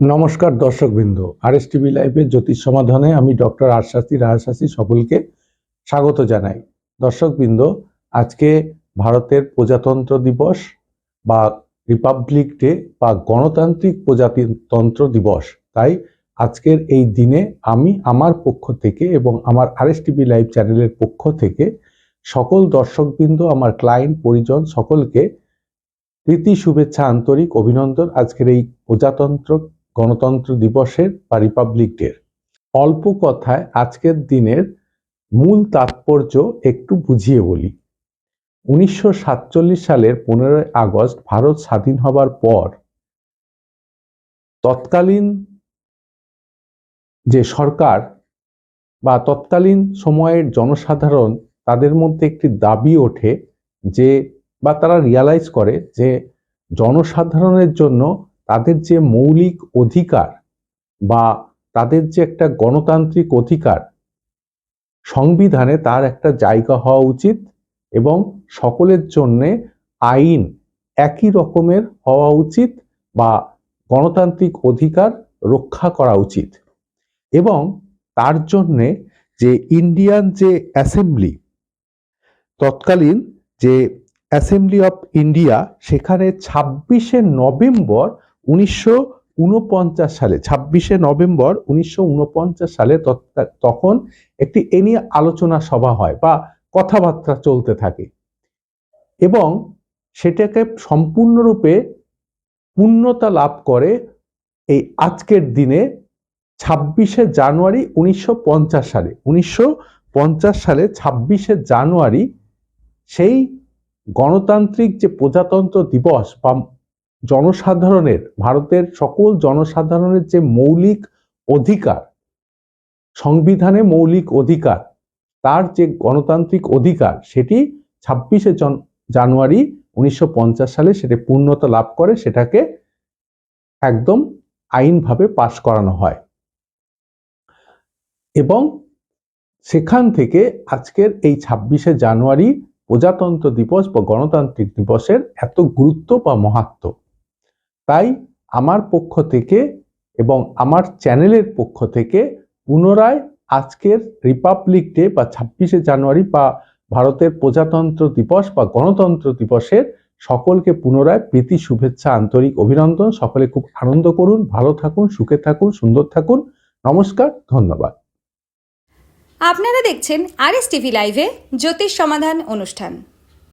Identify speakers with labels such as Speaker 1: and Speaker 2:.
Speaker 1: নমস্কার দর্শকবৃন্দ, RS TV লাইভের জ্যোতিষ সমাধানে আমি ডক্টর রাজশাসী সকলকে স্বাগত জানাই। দর্শকবৃন্দ, আজকে ভারতের প্রজাতন্ত্র দিবস বা রিপাবলিক ডে বা গণতান্ত্রিক প্রজাতন্ত্র দিবস। তাই আজকের এই দিনে আমি আমার পক্ষ থেকে এবং আমার আরএস টিভি লাইভ চ্যানেলের পক্ষ থেকে সকল দর্শকবৃন্দ, আমার ক্লায়েন্ট, পরিজন সকলকে প্রীতি, শুভেচ্ছা, আন্তরিক অভিনন্দন আজকের এই গণতন্ত্র দিবসের বা রিপাবলিক ডের। অল্প কথায় আজকের দিনের মূল তাৎপর্য একটু বুঝিয়ে বলি। 1947 সালের 15 আগস্ট ভারত স্বাধীন হবার পর তৎকালীন যে সরকার বা তৎকালীন সময়ের জনসাধারণ, তাদের মধ্যে একটি দাবি ওঠে যে, বা তারা রিয়ালাইজ করে যে জনসাধারণের জন্য তাদের যে মৌলিক অধিকার বা তাদের যে একটা গণতান্ত্রিক অধিকার সংবিধানে, তার একটা জায়গা হওয়া উচিত এবং সকলের জন্যে আইন একই রকমের হওয়া উচিত বা গণতান্ত্রিক অধিকার রক্ষা করা উচিত। এবং তার জন্যে যে ইন্ডিয়ান যে অ্যাসেম্বলি, তৎকালীন যে অ্যাসেম্বলি অফ ইন্ডিয়া, সেখানে 26শে নভেম্বর 1949 সালে 26শে নভেম্বর 1949 সালে তখন একটি এ নিয়ে আলোচনা সভা হয় বা কথাবার্তা চলতে থাকে এবং সেটাকে সম্পূর্ণরূপে পূর্ণতা লাভ করে এই আজকের দিনে 26শে জানুয়ারি 1950 সালে। 1950 সালে 26শে জানুয়ারি সেই গণতান্ত্রিক যে প্রজাতন্ত্র দিবস বা জনসাধারণের, ভারতের সকল জনসাধারণের যে মৌলিক অধিকার, সংবিধানে মৌলিক অধিকার, তার যে গণতান্ত্রিক অধিকার, সেটি 26শে জানুয়ারি 1950 সালে সেটা পূর্ণতা লাভ করে, সেটাকে একদম আইনভাবে পাশ করানো হয় এবং সেখান থেকে আজকের এই 26শে জানুয়ারি প্রজাতন্ত্র দিবস বা গণতান্ত্রিক দিবসের এত গুরুত্ব বা মাহাত্ম্য। তাই আমার পক্ষ থেকে এবং আমার চ্যানেলের পক্ষ থেকে পুনরায় আজকের রিপাবলিক ডে বা 26শে জানুয়ারি বা ভারতের প্রজাতন্ত্র দিবস বা গণতন্ত্র দিবসের সকলকে পুনরায় প্রীতি, শুভেচ্ছা, আন্তরিক অভিনন্দন। সকলে খুব আনন্দ করুন, ভালো থাকুন, সুখে থাকুন, সুন্দর থাকুন। নমস্কার, ধন্যবাদ।
Speaker 2: আপনারা দেখছেন আরএস টিভি লাইভে জ্যোতিষ সমাধান অনুষ্ঠান।